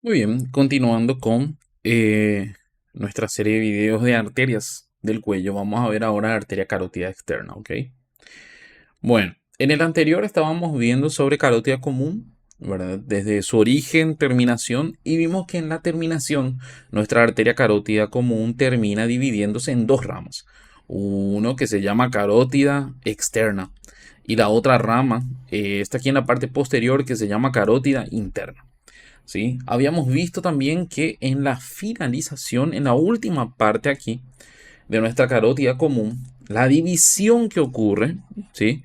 Muy bien, continuando con nuestra serie de videos de arterias del cuello, vamos a ver ahora arteria carótida externa, ¿ok? Bueno, en el anterior estábamos viendo sobre carótida común, ¿verdad? Desde su origen, terminación, y vimos que en la terminación nuestra arteria carótida común termina dividiéndose en dos ramas. Uno que se llama carótida externa y la otra rama está aquí en la parte posterior que se llama carótida interna. ¿Sí? Habíamos visto también que en la finalización, en la última parte aquí de nuestra carótida común, la división que ocurre, ¿sí?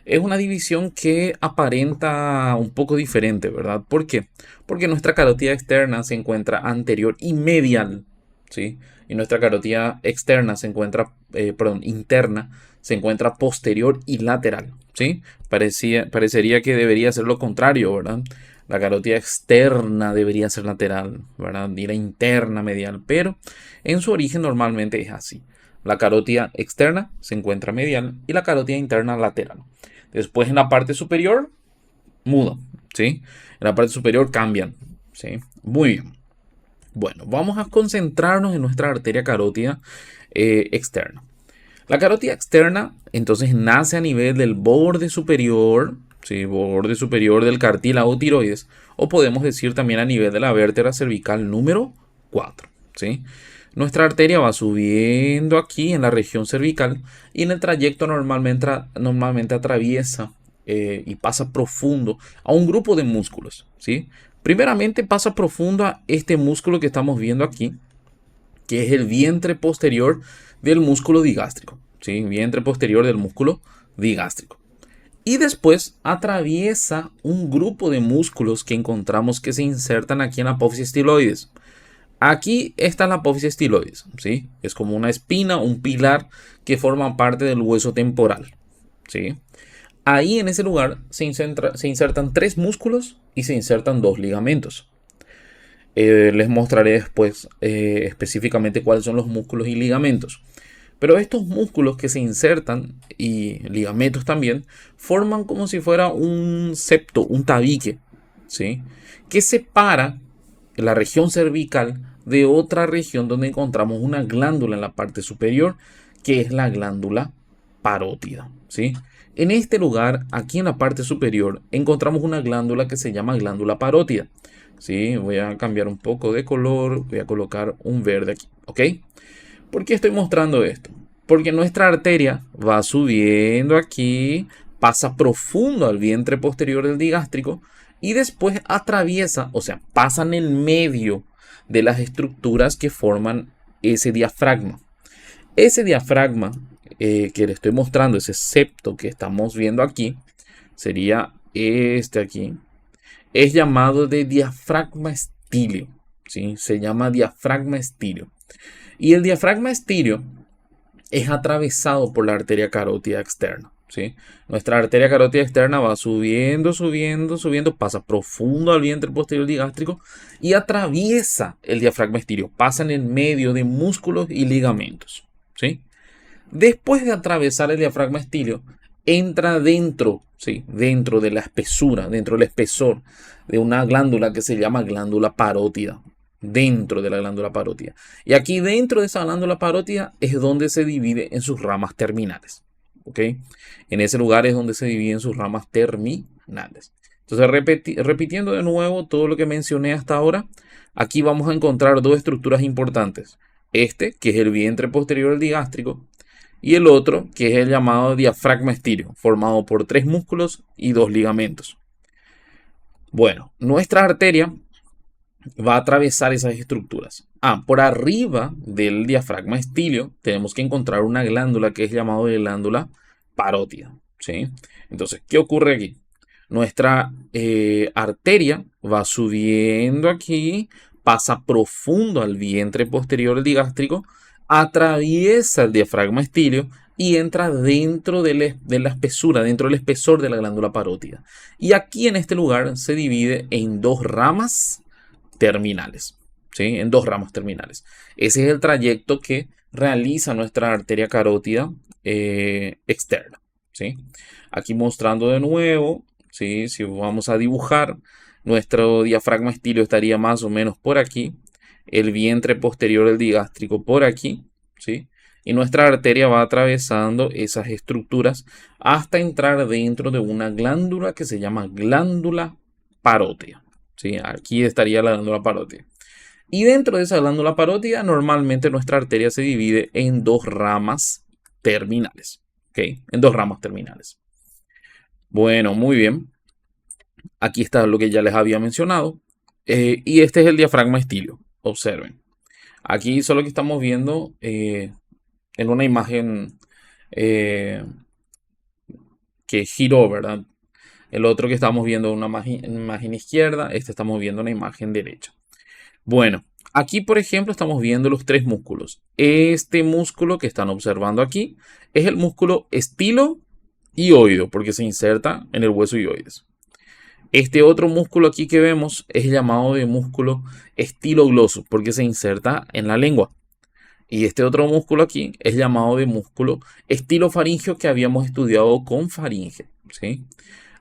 Es una división que aparenta un poco diferente, ¿verdad? ¿Por qué? Porque nuestra carótida externa se encuentra anterior y medial, ¿sí? Y nuestra carótida externa se encuentra, interna, se encuentra posterior y lateral, ¿sí? Parecería que debería ser lo contrario, ¿verdad? La carótida externa debería ser lateral, ¿verdad? Y la interna medial, pero en su origen normalmente es así. La carótida externa se encuentra medial y la carótida interna lateral. Después en la parte superior muda, ¿sí? En la parte superior cambian, ¿sí? Muy bien. Bueno, vamos a concentrarnos en nuestra arteria carótida externa. La carótida externa entonces nace a nivel del borde superior, ¿sí? Borde superior del cartílago tiroides, o podemos decir también a nivel de la vértebra cervical número 4, ¿sí? Nuestra arteria va subiendo aquí en la región cervical y en el trayecto normalmente atraviesa y pasa profundo a un grupo de músculos, ¿sí? Primeramente pasa profundo a este músculo que estamos viendo aquí, que es el vientre posterior del músculo digástrico, ¿sí? Vientre posterior del músculo digástrico. Y después atraviesa un grupo de músculos que encontramos que se insertan aquí en la apófisis estiloides. Aquí está la apófisis estiloides, ¿sí? Es como una espina, un pilar que forma parte del hueso temporal, ¿sí? Ahí en ese lugar se insertan tres músculos y se insertan dos ligamentos. Les mostraré después específicamente cuáles son los músculos y ligamentos. Pero estos músculos que se insertan y ligamentos también forman como si fuera un septo, un tabique, ¿sí? Que separa la región cervical de otra región donde encontramos una glándula en la parte superior, que es la glándula parótida, ¿sí? En este lugar, aquí en la parte superior, encontramos una glándula que se llama glándula parótida. ¿Sí? Voy a cambiar un poco de color, voy a colocar un verde aquí, ¿ok? ¿Por qué estoy mostrando esto? Porque nuestra arteria va subiendo aquí, pasa profundo al vientre posterior del digástrico y después atraviesa, o sea, pasa en el medio de las estructuras que forman ese diafragma. Ese diafragma que le estoy mostrando, ese septo que estamos viendo aquí, sería este aquí, es llamado de diafragma estíleo, ¿sí? Se llama diafragma estíleo. Y el diafragma estíleo es atravesado por la arteria carótida externa, ¿sí? Nuestra arteria carótida externa va subiendo, subiendo, subiendo, pasa profundo al vientre posterior digástrico y atraviesa el diafragma estíleo, pasa en el medio de músculos y ligamentos, ¿sí? Después de atravesar el diafragma estíleo, entra dentro, ¿sí? Dentro de la espesura, dentro del espesor de una glándula que se llama glándula parótida. Dentro de la glándula parótida. Y aquí dentro de esa glándula parótida es donde se divide en sus ramas terminales. ¿Ok? En ese lugar es donde se divide en sus ramas terminales. Entonces, repitiendo de nuevo todo lo que mencioné hasta ahora, aquí vamos a encontrar dos estructuras importantes. Este, que es el vientre posterior del digástrico, y el otro, que es el llamado diafragma estíleo, formado por tres músculos y dos ligamentos. Bueno, nuestra arteria va a atravesar esas estructuras. Por arriba del diafragma estíleo tenemos que encontrar una glándula que es llamada glándula parótida, ¿sí? Entonces, ¿qué ocurre aquí? Nuestra arteria va subiendo aquí, pasa profundo al vientre posterior digástrico, atraviesa el diafragma estíleo y entra dentro de la espesura, dentro del espesor de la glándula parótida. Y aquí en este lugar se divide en dos ramas terminales, ¿sí? En dos ramas terminales. Ese es el trayecto que realiza nuestra arteria carótida externa, ¿sí? Aquí mostrando de nuevo, ¿sí? Si vamos a dibujar Nuestro diafragma estilio estaría más o menos por aquí. El vientre posterior del digástrico por aquí, ¿sí? Y nuestra arteria va atravesando esas estructuras hasta entrar dentro de una glándula que se llama glándula parótida, ¿sí? Aquí estaría la glándula parótida. Y dentro de esa glándula parótida, normalmente nuestra arteria se divide en dos ramas terminales, ¿ok? En dos ramas terminales. Bueno, muy bien. Aquí está lo que ya les había mencionado. Y este es el diafragma estilio. Observen. Aquí solo que estamos viendo en una imagen eh, que giró, ¿verdad? El otro que estamos viendo una imagen izquierda, este estamos viendo una imagen derecha. Bueno, aquí por ejemplo estamos viendo los tres músculos. Este músculo que están observando aquí es el músculo estiloioideo porque se inserta en el hueso ioides. Este otro músculo aquí que vemos es llamado de músculo estilogloso porque se inserta en la lengua. Y este otro músculo aquí es llamado de músculo estilofaringeo que habíamos estudiado con faringe, ¿sí?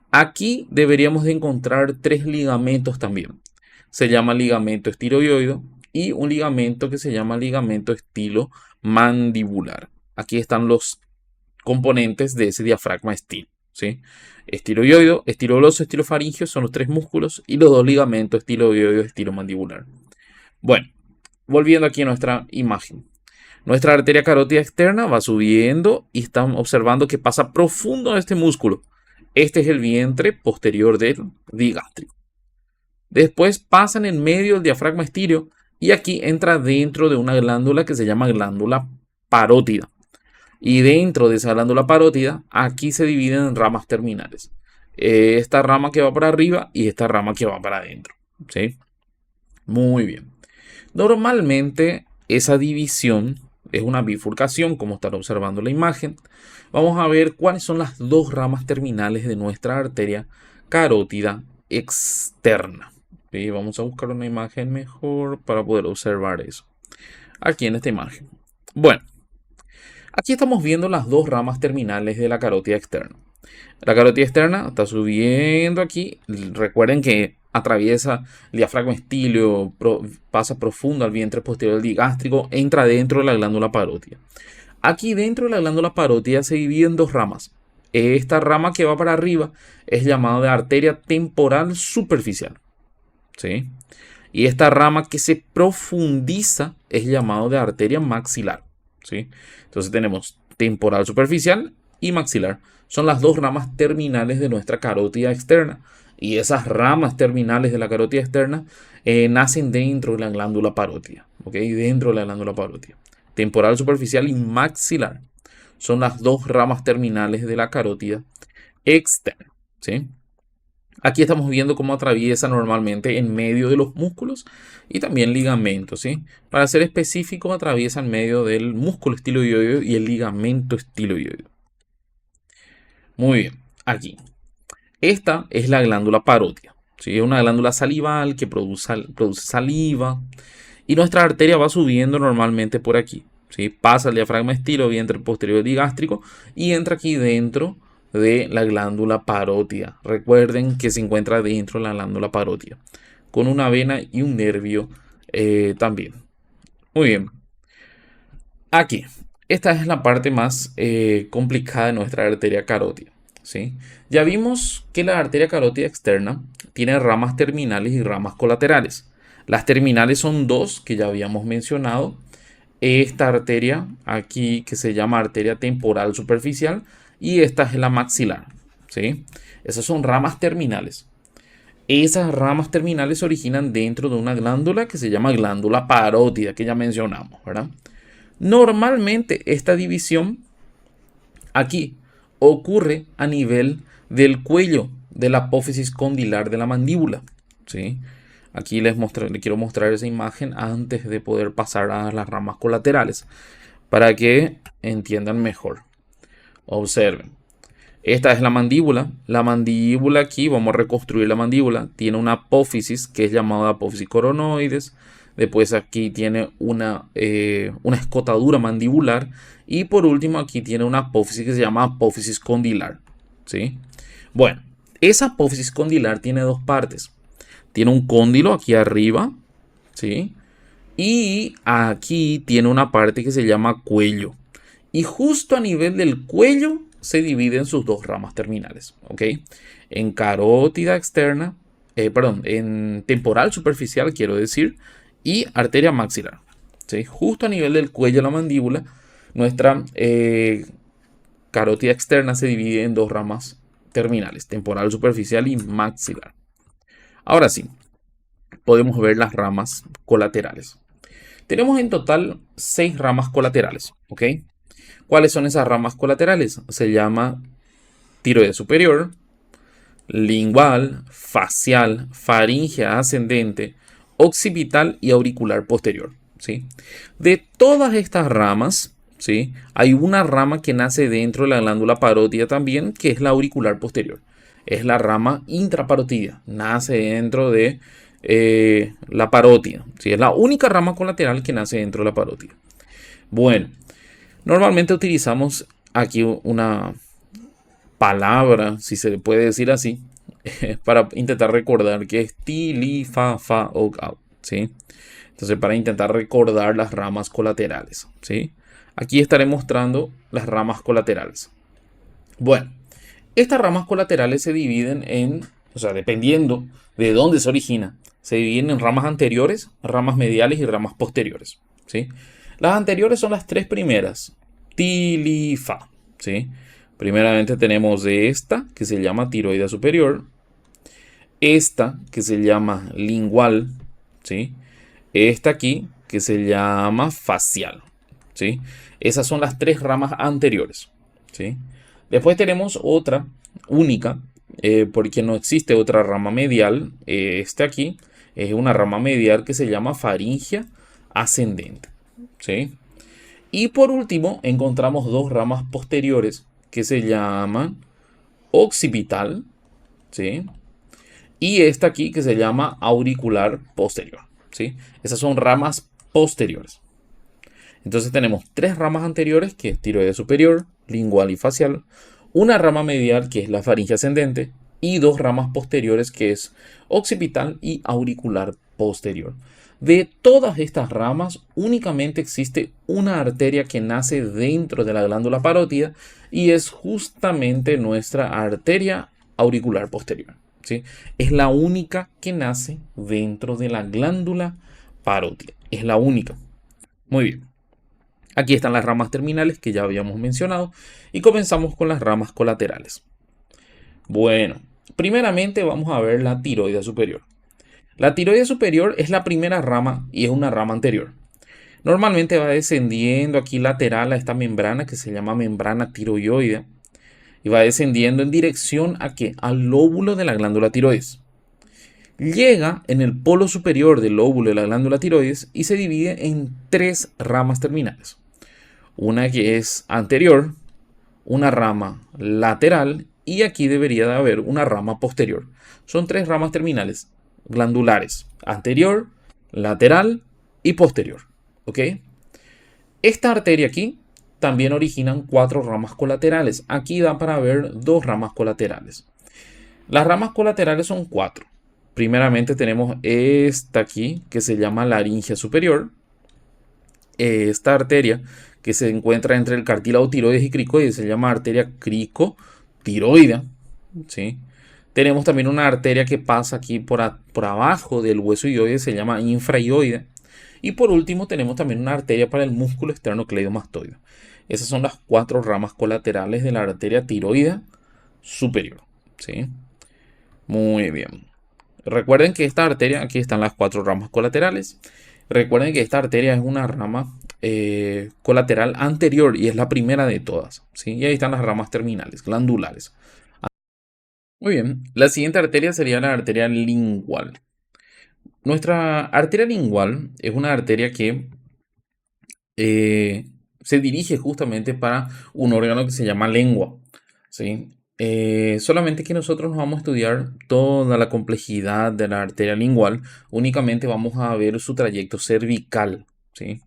Aquí deberíamos de encontrar tres ligamentos también. Se llama ligamento estiloioideo y un ligamento que se llama ligamento estilomandibular. Aquí están los componentes de ese diafragma estilo, ¿sí? Estiloioideo, estilogloso, estilofaringeo son los tres músculos y los dos ligamentos estiloioideo, estilomandibular. Bueno, volviendo aquí a nuestra imagen. Nuestra arteria carótida externa va subiendo y estamos observando que pasa profundo en este músculo. Este es el vientre posterior del digástrico. Después pasan en medio del diafragma estilio y aquí entra dentro de una glándula que se llama glándula parótida. Y dentro de esa glándula parótida, aquí se dividen en ramas terminales. Esta rama que va para arriba y esta rama que va para adentro, ¿sí? Muy bien. Normalmente esa división es una bifurcación, como están observando la imagen. Vamos a ver cuáles son las dos ramas terminales de nuestra arteria carótida externa. ¿Sí? Vamos a buscar una imagen mejor para poder observar eso. Aquí en esta imagen. Bueno, aquí estamos viendo las dos ramas terminales de la carótida externa. La carótida externa está subiendo aquí. Recuerden que atraviesa el diafragma estilio, pasa profundo al vientre posterior del digástrico, entra dentro de la glándula parótida. Aquí dentro de la glándula parótida se divide en dos ramas. Esta rama que va para arriba es llamada de arteria temporal superficial, ¿sí? Y esta rama que se profundiza es llamada de arteria maxilar, ¿sí? Entonces tenemos temporal superficial y maxilar. Son las dos ramas terminales de nuestra carótida externa. Y esas ramas terminales de la carótida externa nacen dentro de la glándula parótida, ¿ok? Dentro de la glándula parótida. Temporal superficial y maxilar son las dos ramas terminales de la carótida externa, ¿sí? Aquí estamos viendo cómo atraviesa normalmente en medio de los músculos y también ligamentos, ¿sí? Para ser específico, atraviesa en medio del músculo estiloioideo y el ligamento estiloioideo. Muy bien, aquí. Esta es la glándula parótida, ¿sí? Es una glándula salival que produce saliva y nuestra arteria va subiendo normalmente por aquí, ¿sí? Pasa el diafragma estilo, vientre posterior digástrico y entra aquí dentro de la glándula parótida. Recuerden que se encuentra dentro de la glándula parótida con una vena y un nervio también. Muy bien. Aquí, esta es la parte más complicada de nuestra arteria carótida, ¿sí? Ya vimos que la arteria carótida externa tiene ramas terminales y ramas colaterales. Las terminales son dos que ya habíamos mencionado. Esta arteria aquí que se llama arteria temporal superficial y esta es la maxilar, ¿sí? Esas son ramas terminales. Esas ramas terminales se originan dentro de una glándula que se llama glándula parótida, que ya mencionamos, ¿verdad? Normalmente esta división aquí ocurre a nivel del cuello, de la apófisis condilar de la mandíbula, ¿sí? Aquí les quiero mostrar esa imagen antes de poder pasar a las ramas colaterales para que entiendan mejor. Observen. Esta es la mandíbula. La mandíbula aquí, vamos a reconstruir la mandíbula. Tiene una apófisis que es llamada apófisis coronoides. Después aquí tiene una escotadura mandibular. Y por último aquí tiene una apófisis que se llama apófisis condilar, ¿sí? Bueno, esa apófisis condilar tiene dos partes. tiene un cóndilo aquí arriba, ¿sí? Y aquí tiene una parte que se llama cuello. Y justo a nivel del cuello se divide en sus dos ramas terminales, ¿ok? En carótida externa, perdón, en temporal superficial, quiero decir, y arteria maxilar, ¿sí? Justo a nivel del cuello de la mandíbula, nuestra carótida externa se divide en dos ramas terminales, temporal superficial y maxilar. Ahora sí, podemos ver las ramas colaterales. Tenemos en total 6 ramas colaterales, ¿ok? ¿Cuáles son esas ramas colaterales? Se llama tiroides superior, lingual, facial, faríngea ascendente, occipital y auricular posterior, ¿sí? De todas estas ramas, ¿sí? Hay una rama que nace dentro de la glándula parótida también, que es la auricular posterior. Es la rama intraparótida, nace dentro de la parótida, ¿sí? Es la única rama colateral que nace dentro de la parótida. Bueno, normalmente utilizamos aquí una palabra, si se le puede decir así, para intentar recordar que es ti, li, fa, o, au, ¿sí? Entonces, para intentar recordar las ramas colaterales, ¿sí? Aquí estaré mostrando las ramas colaterales. Bueno, estas ramas colaterales se dividen en, o sea, dependiendo de dónde se origina, se dividen en ramas anteriores, ramas mediales y ramas posteriores, ¿sí? Las anteriores son las tres primeras, ti, li, fa, ¿sí? Primeramente tenemos de esta, que se llama tiroide superior, esta, que se llama lingual, ¿sí? Esta aquí, que se llama facial, ¿sí? Esas son las tres ramas anteriores, ¿sí? Después tenemos otra única, porque no existe otra rama medial. Este aquí es una rama medial que se llama faringea ascendente, ¿sí? Y por último encontramos dos ramas posteriores que se llaman occipital, ¿sí? Y esta aquí que se llama auricular posterior, ¿sí? Esas son ramas posteriores. Entonces tenemos tres ramas anteriores, que es tiroide superior, lingual y facial, una rama medial, que es la faringe ascendente, y dos ramas posteriores, que es occipital y auricular posterior. De todas estas ramas, únicamente existe una arteria que nace dentro de la glándula parótida y es justamente nuestra arteria auricular posterior, ¿sí? Es la única que nace dentro de la glándula parótida. Es la única. Muy bien. Aquí están las ramas terminales que ya habíamos mencionado y comenzamos con las ramas colaterales. Bueno, primeramente vamos a ver la tiroide superior. La tiroide superior es la primera rama y es una rama anterior. Normalmente va descendiendo aquí lateral a esta membrana que se llama membrana tiroidea y va descendiendo en dirección a ¿qué? Al lóbulo de la glándula tiroides. Llega en el polo superior del lóbulo de la glándula tiroides y se divide en tres ramas terminales. Una que es anterior, una rama lateral y aquí debería de haber una rama posterior. Son tres ramas terminales glandulares, anterior, lateral y posterior, ¿ok? Esta arteria aquí también originan cuatro ramas colaterales. Aquí da para ver dos ramas colaterales. Las ramas colaterales son cuatro. Primeramente tenemos esta aquí que se llama laringe superior. Esta arteria que se encuentra entre el cartílago tiroides y cricoides se llama arteria cricotiroidea, ¿sí? Tenemos también una arteria que pasa aquí por abajo del hueso hioide, se llama infrahioidea. Y por último tenemos también una arteria para el músculo esternocleidomastoideo. Esas son las cuatro ramas colaterales de la arteria tiroidea superior, ¿sí? Muy bien. Recuerden que esta arteria, aquí están las cuatro ramas colaterales. Recuerden que esta arteria es una rama colateral anterior y es la primera de todas, ¿sí? Y ahí están las ramas terminales, glandulares. Muy bien, la siguiente arteria sería la arteria lingual. Nuestra arteria lingual es una arteria que se dirige justamente para un órgano que se llama lengua, ¿sí? Solamente que nosotros no vamos a estudiar toda la complejidad de la arteria lingual, únicamente vamos a ver su trayecto cervical, ¿sí?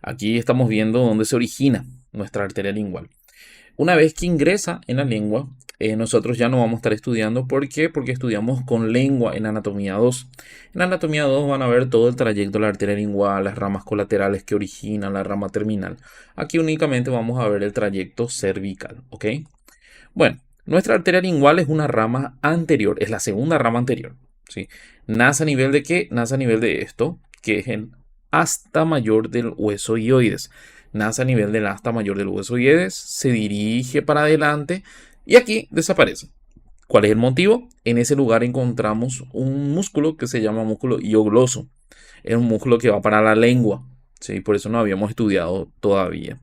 Aquí estamos viendo dónde se origina nuestra arteria lingual. Una vez que ingresa en la lengua, nosotros ya no vamos a estar estudiando. ¿Por qué? Porque estudiamos con lengua en anatomía 2. En anatomía 2 van a ver todo el trayecto de la arteria lingual, las ramas colaterales que originan la rama terminal. Aquí únicamente vamos a ver el trayecto cervical, ¿ok? Bueno, nuestra arteria lingual es una rama anterior, es la segunda rama anterior, ¿sí? Nace a nivel de qué? Nace a nivel de esto, que es el asta mayor del hueso hioides. Nace a nivel del asta mayor del hueso hioides, se dirige para adelante y aquí desaparece. ¿Cuál es el motivo? En ese lugar encontramos un músculo que se llama músculo hiogloso. Es un músculo que va para la lengua, ¿sí? Por eso no habíamos estudiado todavía.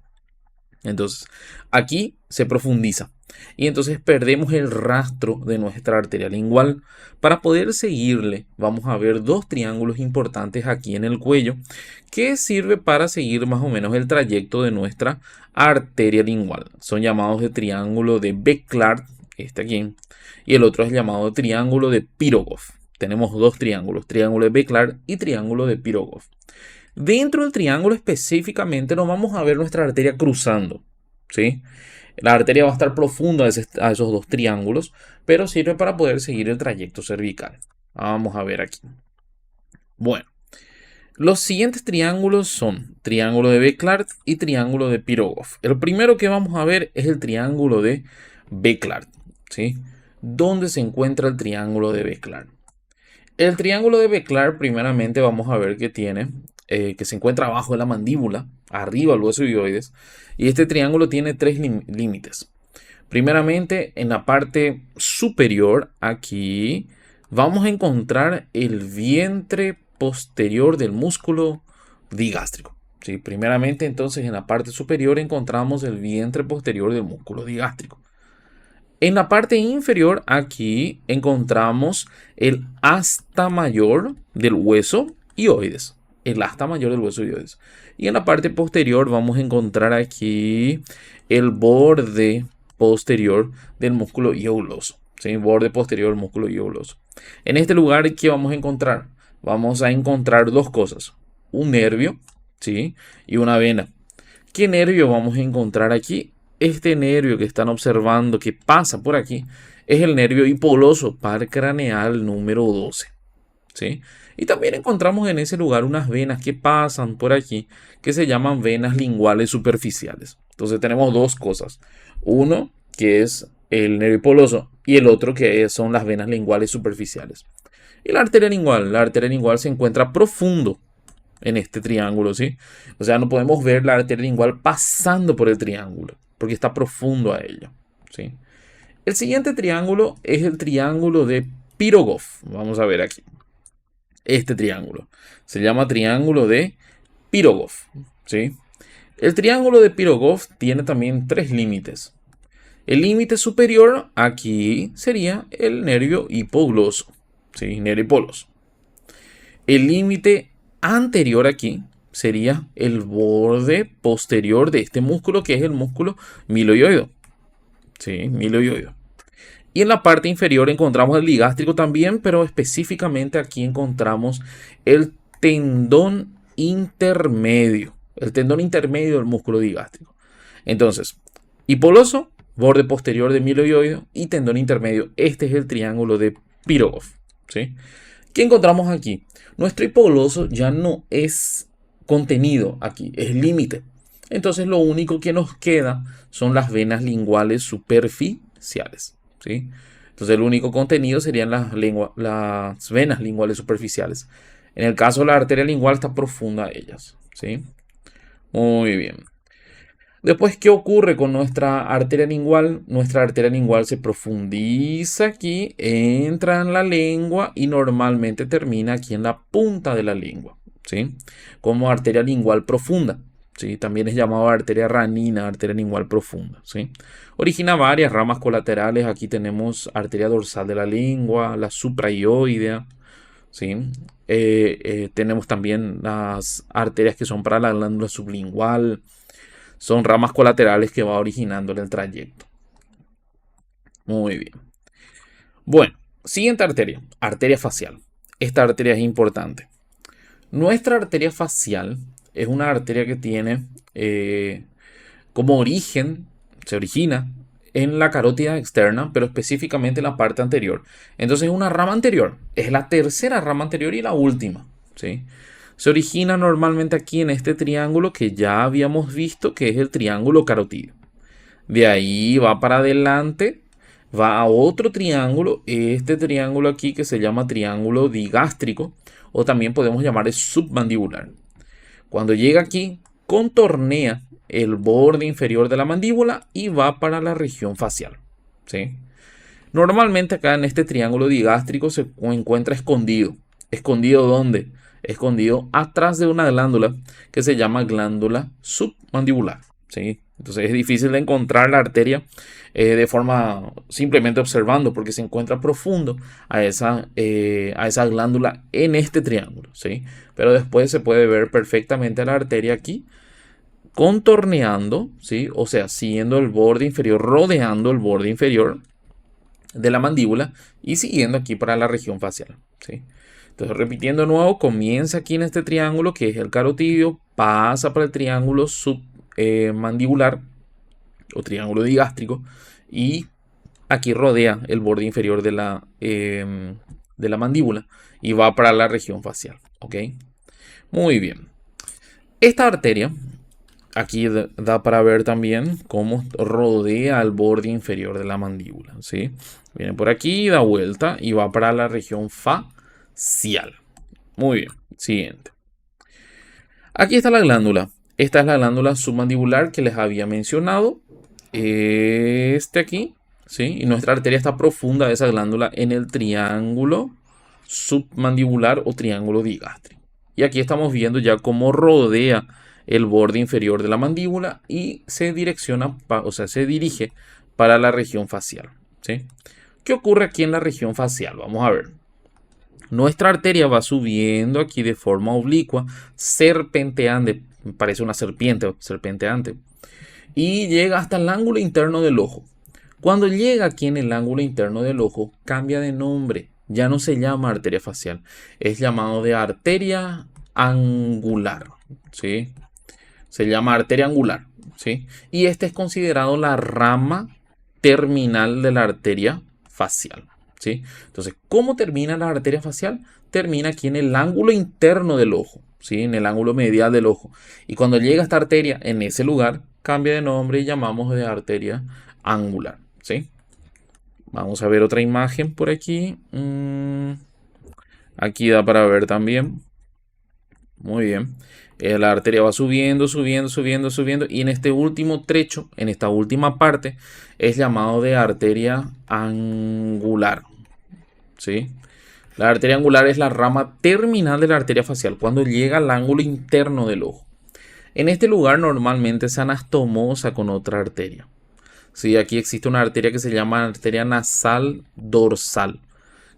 Entonces, aquí se profundiza y entonces perdemos el rastro de nuestra arteria lingual. Para poder seguirle, vamos a ver dos triángulos importantes aquí en el cuello que sirve para seguir más o menos el trayecto de nuestra arteria lingual. Son llamados de triángulo de Becklar, este aquí, y el otro es llamado triángulo de Pirogov. Tenemos dos triángulos, triángulo de Becklar y triángulo de Pirogov. Dentro del triángulo específicamente nos vamos a ver nuestra arteria cruzando, ¿sí? La arteria va a estar profunda a esos dos triángulos, pero sirve para poder seguir el trayecto cervical. Vamos a ver aquí. Bueno, los siguientes triángulos son triángulo de Becklar y triángulo de Pirogov. El primero que vamos a ver es el triángulo de Becklar, ¿sí? ¿Dónde se encuentra el triángulo de Becklar? El triángulo de Becklar, primeramente vamos a ver que tiene, que se encuentra abajo de la mandíbula, arriba del hueso hioides, y este triángulo tiene tres límites. Primeramente, en la parte superior, aquí, vamos a encontrar el vientre posterior del músculo digástrico. ¿Sí? Primeramente, entonces, en la parte superior encontramos el vientre posterior del músculo digástrico. En la parte inferior, aquí encontramos el asta mayor del hueso hioides. El asta mayor del hueso hioides. Y en la parte posterior vamos a encontrar aquí el borde posterior del músculo hiogloso. ¿Sí? Borde posterior del músculo hiogloso. En este lugar, ¿qué vamos a encontrar? Vamos a encontrar dos cosas. Un nervio, ¿sí? Y una vena. ¿Qué nervio vamos a encontrar aquí? Este nervio que están observando que pasa por aquí es el nervio hipogloso par craneal número 12. ¿Sí? Y también encontramos en ese lugar unas venas que pasan por aquí que se llaman venas linguales superficiales. Entonces tenemos dos cosas. Uno que es el nervio hipogloso y el otro que son las venas linguales superficiales. Y la arteria lingual se encuentra profundo en este triángulo, ¿sí? O sea, no podemos ver la arteria lingual pasando por el triángulo, porque está profundo a ello, ¿sí? El siguiente triángulo es el triángulo de Pirogov. Vamos a ver aquí. Este triángulo se llama triángulo de Pirogov, ¿sí? El triángulo de Pirogov tiene también tres límites. El límite superior aquí sería el nervio hipogloso, ¿sí? Nervio hipogloso. El límite anterior aquí sería el borde posterior de este músculo, que es el músculo miloioideo. Sí, miloioideo. Y en la parte inferior encontramos el ligástrico también, pero específicamente aquí encontramos el tendón intermedio. El tendón intermedio del músculo digástrico. Entonces, hipogloso, borde posterior de miloioideo y tendón intermedio. Este es el triángulo de Pirogov, ¿sí? ¿Qué encontramos aquí? Nuestro hipogloso ya no es contenido aquí, es límite. Entonces lo único que nos queda son las venas linguales superficiales, ¿sí? Entonces el único contenido serían las venas linguales superficiales. En el caso de la arteria lingual está profunda ellas, ¿sí? Muy bien. Después, ¿qué ocurre con nuestra arteria lingual? Nuestra arteria lingual se profundiza aquí, entra en la lengua y normalmente termina aquí en la punta de la lengua, ¿sí? Como arteria lingual profunda, ¿sí? También es llamado arteria ranina, arteria lingual profunda, ¿sí? Origina varias ramas colaterales. Aquí tenemos arteria dorsal de la lengua, la supraioidea, ¿sí? Tenemos también las arterias que son para la glándula sublingual. Son ramas colaterales que va originando en el trayecto. Muy bien. Bueno, siguiente arteria. Arteria facial. Esta arteria es importante. Nuestra arteria facial es una arteria que tiene como origen, se origina en la carótida externa, pero específicamente en la parte anterior. Entonces es una rama anterior, es la tercera rama anterior y la última, ¿sí? Se origina normalmente aquí en este triángulo que ya habíamos visto, que es el triángulo carotídeo. De ahí va para adelante, va a otro triángulo, este triángulo aquí que se llama triángulo digástrico, o también podemos llamar submandibular. Cuando llega aquí, contornea el borde inferior de la mandíbula y va para la región facial, ¿sí? Normalmente acá en este triángulo digástrico se encuentra escondido. ¿Escondido dónde? Escondido atrás de una glándula que se llama glándula submandibular, ¿sí? Entonces es difícil de encontrar la arteria de forma simplemente observando porque se encuentra profundo a esa glándula en este triángulo, ¿sí? Pero después se puede ver perfectamente la arteria aquí contorneando, ¿sí? O sea, siguiendo el borde inferior, rodeando el borde inferior de la mandíbula y siguiendo aquí para la región facial, ¿sí? Entonces, repitiendo de nuevo, comienza aquí en este triángulo que es el carotídeo, pasa por el triángulo submandibular o triángulo digástrico y aquí rodea el borde inferior de la mandíbula y va para la región facial, ¿ok? Muy bien. Esta arteria aquí da para ver también cómo rodea el borde inferior de la mandíbula, ¿sí? Viene por aquí, da vuelta y va para la región facial. Muy bien, siguiente. Aquí está la glándula. Esta es la glándula submandibular que les había mencionado. Aquí, ¿sí? Y nuestra arteria está profunda de esa glándula en el triángulo submandibular o triángulo digástrico. Y aquí estamos viendo ya cómo rodea el borde inferior de la mandíbula y se direcciona, se dirige para la región facial, ¿sí? ¿Qué ocurre aquí en la región facial? Vamos a ver. Nuestra arteria va subiendo aquí de forma oblicua, serpenteante, parece una serpiente, serpenteante, y llega hasta el ángulo interno del ojo. Cuando llega aquí en el ángulo interno del ojo, cambia de nombre. Ya no se llama arteria facial, es llamado de arteria angular, ¿sí? Se llama arteria angular, ¿sí? Y este es considerado la rama terminal de la arteria facial, ¿sí? Entonces, ¿cómo termina la arteria facial? Termina aquí en el ángulo interno del ojo, ¿sí? En el ángulo medial del ojo. Y cuando llega esta arteria en ese lugar, cambia de nombre y llamamos de arteria angular, ¿sí? Vamos a ver otra imagen por aquí. Aquí da para ver también. Muy bien. La arteria va subiendo, subiendo, subiendo, subiendo. Y en este último trecho, en esta última parte, es llamado de arteria angular, ¿sí? La arteria angular es la rama terminal de la arteria facial cuando llega al ángulo interno del ojo. En este lugar normalmente se anastomosa con otra arteria. Sí, aquí existe una arteria que se llama arteria nasal dorsal,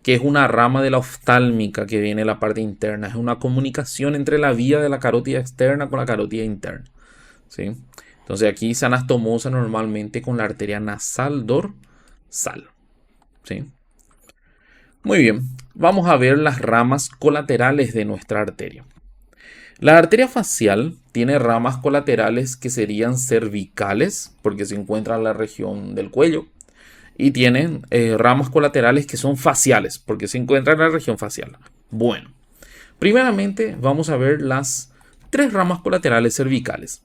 que es una rama de la oftálmica que viene de la parte interna. Es una comunicación entre la vía de la carótida externa con la carótida interna, ¿sí? Entonces aquí se anastomosa normalmente con la arteria nasal dorsal, ¿sí? Muy bien, vamos a ver las ramas colaterales de nuestra arteria. La arteria facial tiene ramas colaterales que serían cervicales, porque se encuentra en la región del cuello, y tienen ramas colaterales que son faciales, porque se encuentra en la región facial. Bueno, primeramente vamos a ver las tres ramas colaterales cervicales.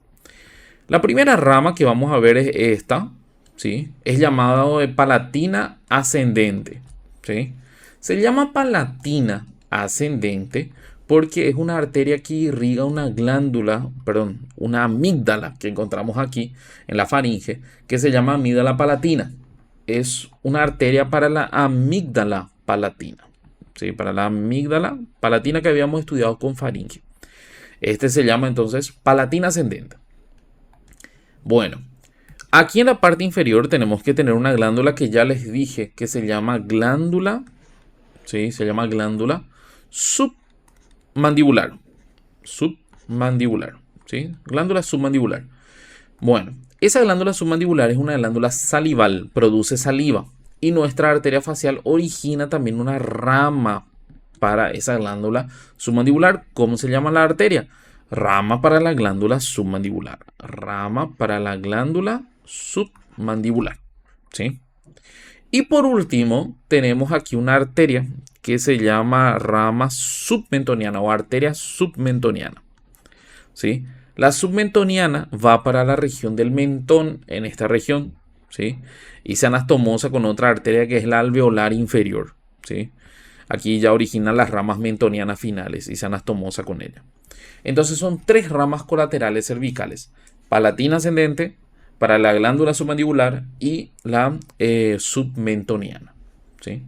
La primera rama que vamos a ver es esta, ¿sí? Es llamada palatina ascendente, ¿sí? Se llama palatina ascendente porque es una arteria que irriga una glándula, perdón, una amígdala que encontramos aquí en la faringe, que se llama amígdala palatina. Es una arteria para la amígdala palatina, ¿sí? Para la amígdala palatina que habíamos estudiado con faringe. Este se llama entonces palatina ascendente. Bueno, aquí en la parte inferior tenemos que tener una glándula que ya les dije que se llama glándula, ¿sí? Se llama glándula submandibular. Submandibular, ¿sí? Glándula submandibular. Bueno, esa glándula submandibular es una glándula salival, produce saliva. Y nuestra arteria facial origina también una rama para esa glándula submandibular. ¿Cómo se llama la arteria? Rama para la glándula submandibular. Rama para la glándula submandibular. mandibular, ¿sí? Y por último, tenemos aquí una arteria que se llama rama submentoniana o arteria submentoniana, ¿sí? La submentoniana va para la región del mentón, en esta región, ¿sí? Y se anastomosa con otra arteria que es la alveolar inferior, ¿sí? Aquí ya originan las ramas mentonianas finales y se anastomosa con ella. Entonces son tres ramas colaterales cervicales: palatina ascendente, para la glándula submandibular, y la submentoniana, ¿sí?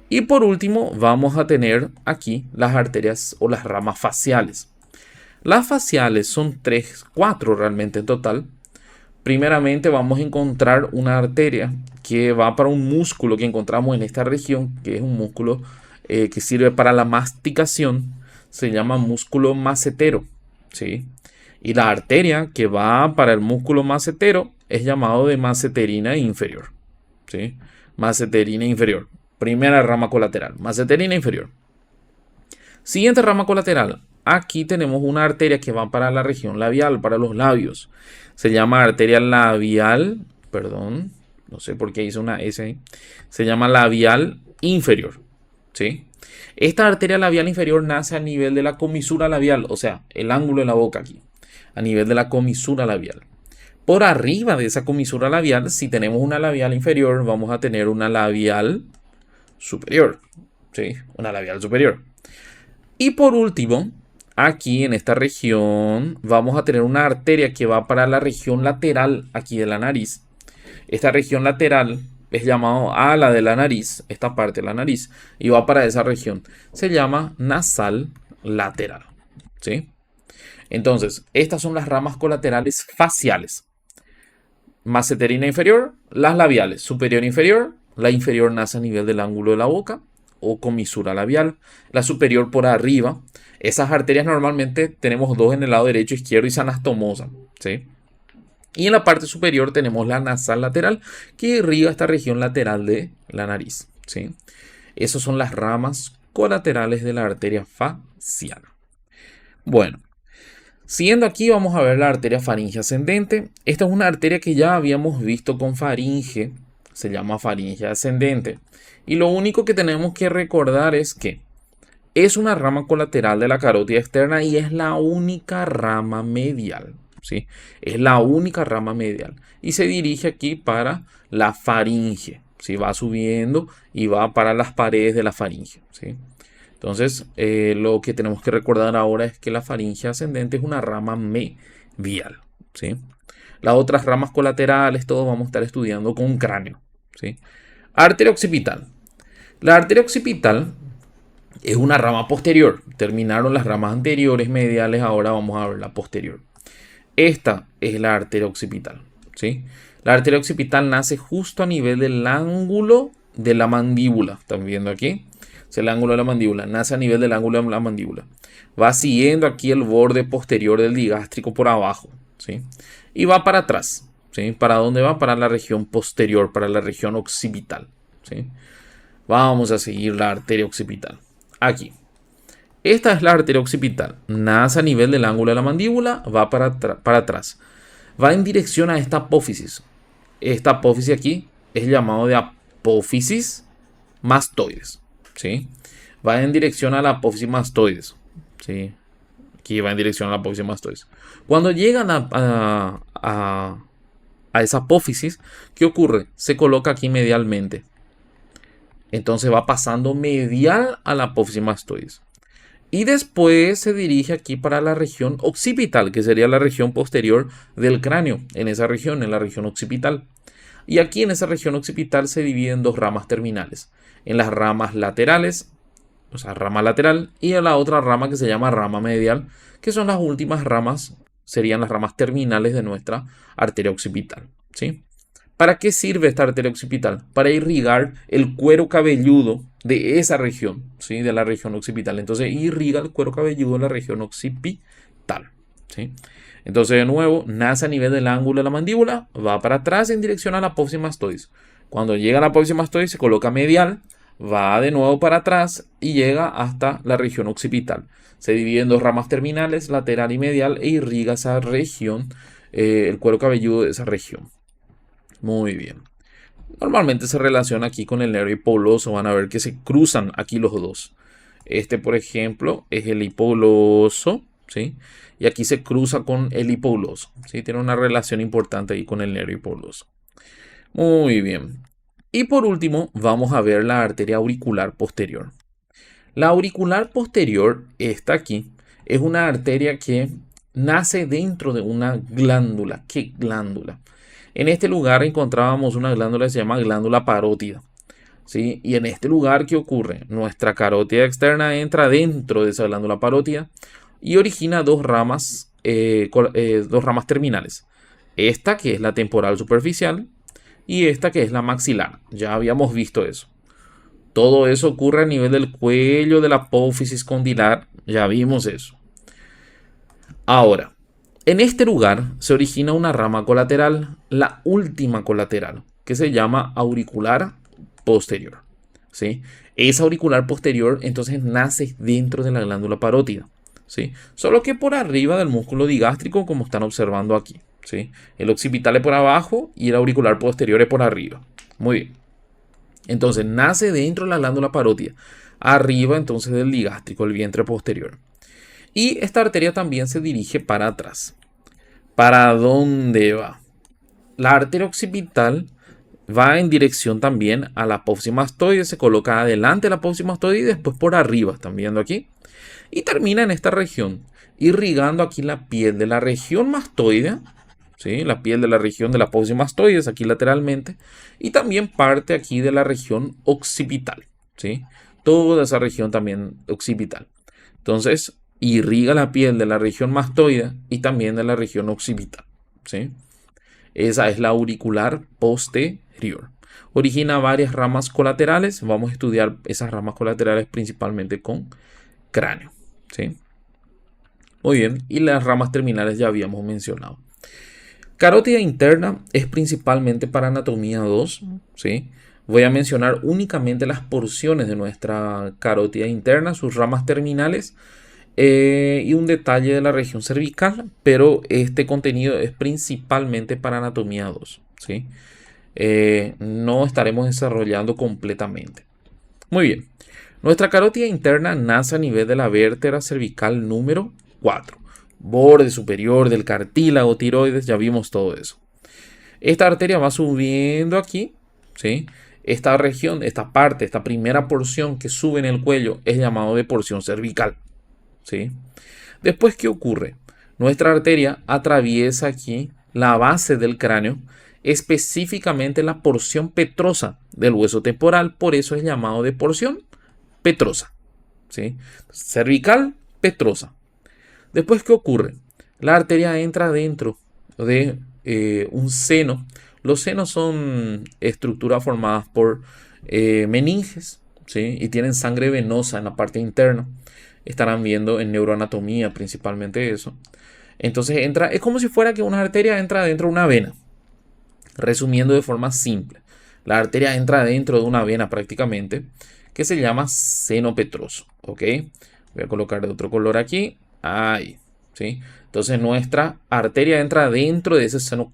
Y por último vamos a tener aquí las arterias o las ramas faciales. Las faciales son cuatro realmente en total. Primeramente vamos a encontrar una arteria que va para un músculo que encontramos en esta región, que es un músculo que sirve para la masticación. Se llama músculo macetero, ¿sí? Y la arteria que va para el músculo macetero es llamado de maceterina inferior, ¿sí? Maceterina inferior. Primera rama colateral, maceterina inferior. Siguiente rama colateral. Aquí tenemos una arteria que va para la región labial, para los labios. Se llama arteria labial, perdón, no sé por qué hice una S ahí. Se llama labial inferior, ¿sí? Esta arteria labial inferior nace a nivel de la comisura labial, o sea, el ángulo de la boca aquí, a nivel de la comisura labial. Por arriba de esa comisura labial, si tenemos una labial inferior, vamos a tener una labial superior, ¿sí? Una labial superior. Y por último, aquí en esta región vamos a tener una arteria que va para la región lateral aquí de la nariz. Esta región lateral es llamado ala de la nariz, esta parte de la nariz, y va para esa región. Se llama nasal lateral, ¿sí? Entonces, estas son las ramas colaterales faciales. Maceterina inferior, las labiales, superior e inferior. La inferior nace a nivel del ángulo de la boca o comisura labial. La superior por arriba. Esas arterias normalmente tenemos dos en el lado derecho e izquierdo y se anastomosan, ¿sí? Y en la parte superior tenemos la nasal lateral que irriga esta región lateral de la nariz, ¿sí? Esas son las ramas colaterales de la arteria facial. Bueno, siguiendo aquí vamos a ver la arteria faringe ascendente. Esta es una arteria que ya habíamos visto con faringe. Se llama faringe ascendente. Y lo único que tenemos que recordar es que es una rama colateral de la carótida externa y es la única rama medial, ¿sí? Es la única rama medial. Y se dirige aquí para la faringe, ¿sí? Va subiendo y va para las paredes de la faringe, ¿sí? Entonces, lo que tenemos que recordar ahora es que la faringe ascendente es una rama medial, ¿sí? Las otras ramas colaterales, todos vamos a estar estudiando con cráneo, ¿sí? Arteria occipital. La arteria occipital es una rama posterior. Terminaron las ramas anteriores, mediales, ahora vamos a ver la posterior. Esta es la arteria occipital, ¿sí? La arteria occipital nace justo a nivel del ángulo de la mandíbula. ¿Están viendo aquí? Es el ángulo de la mandíbula. Nace a nivel del ángulo de la mandíbula. Va siguiendo aquí el borde posterior del digástrico por abajo, ¿sí? Y va para atrás, ¿sí? ¿Para dónde va? Para la región posterior, para la región occipital, ¿sí? Vamos a seguir la arteria occipital. Aquí. Esta es la arteria occipital. Nace a nivel del ángulo de la mandíbula, va para atrás. Va en dirección a esta apófisis. Esta apófisis aquí es llamado de apófisis mastoides, ¿sí? Va en dirección a la apófisis mastoides, ¿sí? Aquí va en dirección a la apófisis mastoides. Cuando llegan a esa apófisis, ¿qué ocurre? Se coloca aquí medialmente. Entonces va pasando medial a la apófisis mastoides. Y después se dirige aquí para la región occipital, que sería la región posterior del cráneo. En esa región, en la región occipital. Y aquí en esa región occipital se divide en dos ramas terminales. En las ramas laterales, o sea, rama lateral, y en la otra rama que se llama rama medial, que son las últimas ramas, serían las ramas terminales de nuestra arteria occipital, ¿sí? ¿Para qué sirve esta arteria occipital? Para irrigar el cuero cabelludo de esa región, ¿sí? De la región occipital. Entonces irriga el cuero cabelludo de la región occipital, ¿sí? Entonces de nuevo nace a nivel del ángulo de la mandíbula, va para atrás en dirección a la apófisis mastoides. Cuando llega a la apófisis mastoides se coloca medial, va de nuevo para atrás y llega hasta la región occipital. Se divide en dos ramas terminales, lateral y medial, e irriga esa región, el cuero cabelludo de esa región. Muy bien. Normalmente se relaciona aquí con el nervio hipoglóso. Van a ver que se cruzan aquí los dos. Este, por ejemplo, es el hipogloso, ¿sí? Y aquí se cruza con el hipogloso, ¿sí? Tiene una relación importante ahí con el nervio hipogloso. Muy bien. Y por último, vamos a ver la arteria auricular posterior. La auricular posterior, esta aquí, es una arteria que nace dentro de una glándula. ¿Qué glándula? En este lugar encontrábamos una glándula que se llama glándula parótida. ¿Sí? Y en este lugar, ¿qué ocurre? Nuestra carótida externa entra dentro de esa glándula parótida y origina dos ramas terminales. Esta que es la temporal superficial y esta que es la maxilar. Ya habíamos visto eso. Todo eso ocurre a nivel del cuello de la apófisis condilar. Ya vimos eso. Ahora, en este lugar se origina una rama colateral, la última colateral, que se llama auricular posterior. ¿Sí? Esa auricular posterior entonces nace dentro de la glándula parótida. ¿Sí? Solo que por arriba del músculo digástrico, como están observando aquí. ¿Sí? El occipital es por abajo y el auricular posterior es por arriba. Muy bien. Entonces nace dentro de la glándula parótida. Arriba entonces del digástrico, el vientre posterior. Y esta arteria también se dirige para atrás. ¿Para dónde va? La arteria occipital va en dirección también a la apófisis mastoide, se coloca adelante de la apófisis mastoide y después por arriba, están viendo aquí. Y termina en esta región, irrigando aquí la piel de la región mastoide, ¿sí? La piel de la región de la apófisis mastoide, aquí lateralmente, y también parte aquí de la región occipital, ¿sí? Toda esa región también occipital. Entonces, irriga la piel de la región mastoide y también de la región occipital, ¿sí? Esa es la auricular posterior. Origina varias ramas colaterales. Vamos a estudiar esas ramas colaterales principalmente con cráneo, ¿sí? Muy bien, y las ramas terminales ya habíamos mencionado. Carótida interna es principalmente para anatomía 2, ¿sí? Voy a mencionar únicamente las porciones de nuestra carótida interna, sus ramas terminales y un detalle de la región cervical, pero este contenido es principalmente para anatomía 2, ¿sí? No estaremos desarrollando completamente. Muy bien. Nuestra carótida interna nace a nivel de la vértebra cervical número 4. Borde superior del cartílago tiroides, ya vimos todo eso. Esta arteria va subiendo aquí, ¿sí? Esta región, esta parte, esta primera porción que sube en el cuello es llamado de porción cervical, ¿sí? Después, ¿qué ocurre? Nuestra arteria atraviesa aquí la base del cráneo, específicamente la porción petrosa del hueso temporal, por eso es llamado de porción petrosa, ¿sí? Cervical, petrosa. Después, ¿qué ocurre? La arteria entra dentro de un seno. Los senos son estructuras formadas por meninges, ¿sí? Y tienen sangre venosa en la parte interna. Estarán viendo en neuroanatomía principalmente eso. Entonces entra, es como si fuera que una arteria entra dentro de una vena. Resumiendo de forma simple, la arteria entra dentro de una vena prácticamente, que se llama seno petroso, ¿ok? Voy a colocar de otro color aquí, ahí, ¿sí? Entonces nuestra arteria entra dentro de ese seno,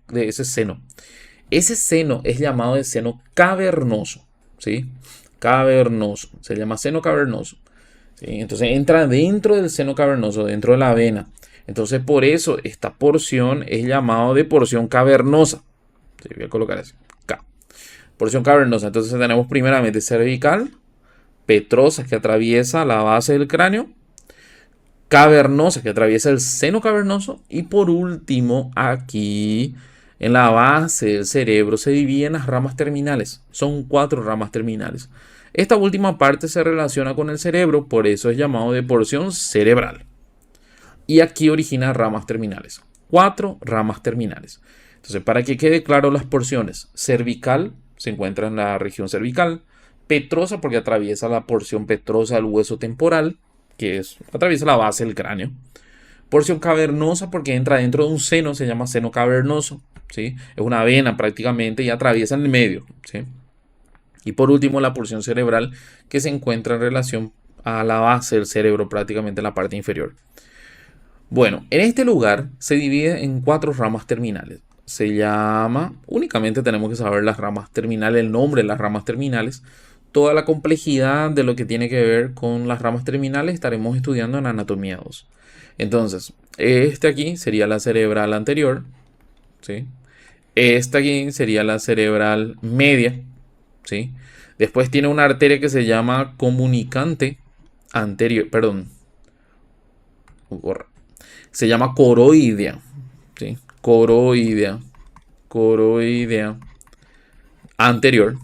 Ese seno es llamado de seno cavernoso, ¿sí? Cavernoso, se llama seno cavernoso, ¿sí? Entonces entra dentro del seno cavernoso, dentro de la vena. Entonces por eso esta porción es llamado de porción cavernosa. Sí, voy a colocar así, K. Porción cavernosa. Entonces tenemos primeramente cervical, petrosa que atraviesa la base del cráneo, cavernosa que atraviesa el seno cavernoso y por último aquí en la base del cerebro se dividen las ramas terminales. Son 4 ramas terminales. Esta última parte se relaciona con el cerebro, por eso es llamado de porción cerebral. Y aquí origina ramas terminales. 4 ramas terminales. Entonces, para que quede claro las porciones, cervical se encuentra en la región cervical, petrosa porque atraviesa la porción petrosa del hueso temporal, que es atraviesa la base del cráneo. Porción cavernosa porque entra dentro de un seno, se llama seno cavernoso, ¿sí? Es una vena prácticamente y atraviesa en el medio, ¿sí? Y por último, la porción cerebral que se encuentra en relación a la base del cerebro, prácticamente en la parte inferior. Bueno, en este lugar se divide en 4 ramas terminales. se llama, únicamente tenemos que saber las ramas terminales, el nombre de las ramas terminales. Toda la complejidad de lo que tiene que ver con las ramas terminales estaremos estudiando en anatomía 2. Entonces, este aquí sería la cerebral anterior, ¿sí? Esta aquí sería la cerebral media, ¿sí? Después tiene una arteria que se llama comunicante anterior, perdón, se llama coroidea, ¿sí? Coroidea, coroidea anterior,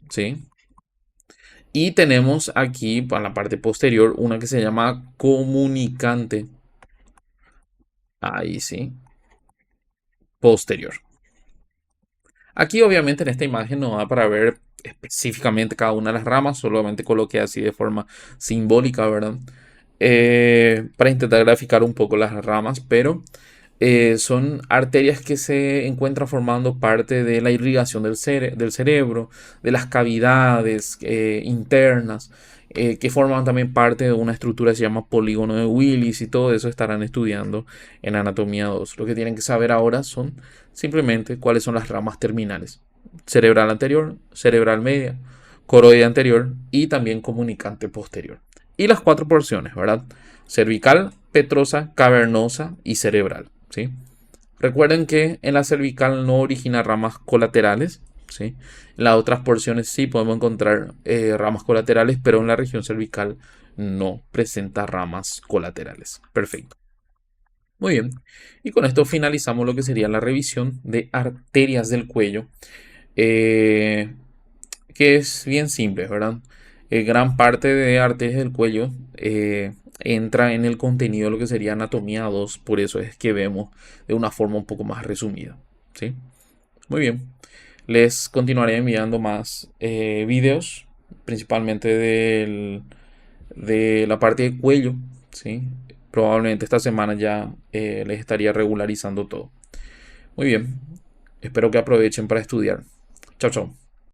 ¿sí? Y tenemos aquí, para la parte posterior, una que se llama comunicante. Ahí sí, posterior. Aquí obviamente en esta imagen no da para ver específicamente cada una de las ramas, solamente coloqué así de forma simbólica, ¿verdad? Para intentar graficar un poco las ramas, pero son arterias que se encuentran formando parte de la irrigación del cerebro, de las cavidades internas, que forman también parte de una estructura que se llama polígono de Willis y todo eso estarán estudiando en anatomía 2. Lo que tienen que saber ahora son simplemente cuáles son las ramas terminales. Cerebral anterior, cerebral media, coroide anterior y también comunicante posterior. Y las cuatro porciones, ¿verdad? Cervical, petrosa, cavernosa y cerebral, ¿sí? Recuerden que en la cervical no origina ramas colaterales, ¿sí? En las otras porciones sí podemos encontrar ramas colaterales, pero en la región cervical no presenta ramas colaterales. Perfecto. Muy bien. Y con esto finalizamos lo que sería la revisión de arterias del cuello. Eh, que es bien simple, ¿verdad? Gran parte de arterias del cuello entra en el contenido de lo que sería anatomía 2, por eso es que vemos de una forma un poco más resumida, ¿sí? Muy bien, les continuaré enviando más videos, principalmente de la parte de cuello, ¿sí? Probablemente esta semana ya les estaría regularizando todo. Muy bien, espero que aprovechen para estudiar. Chao, chao.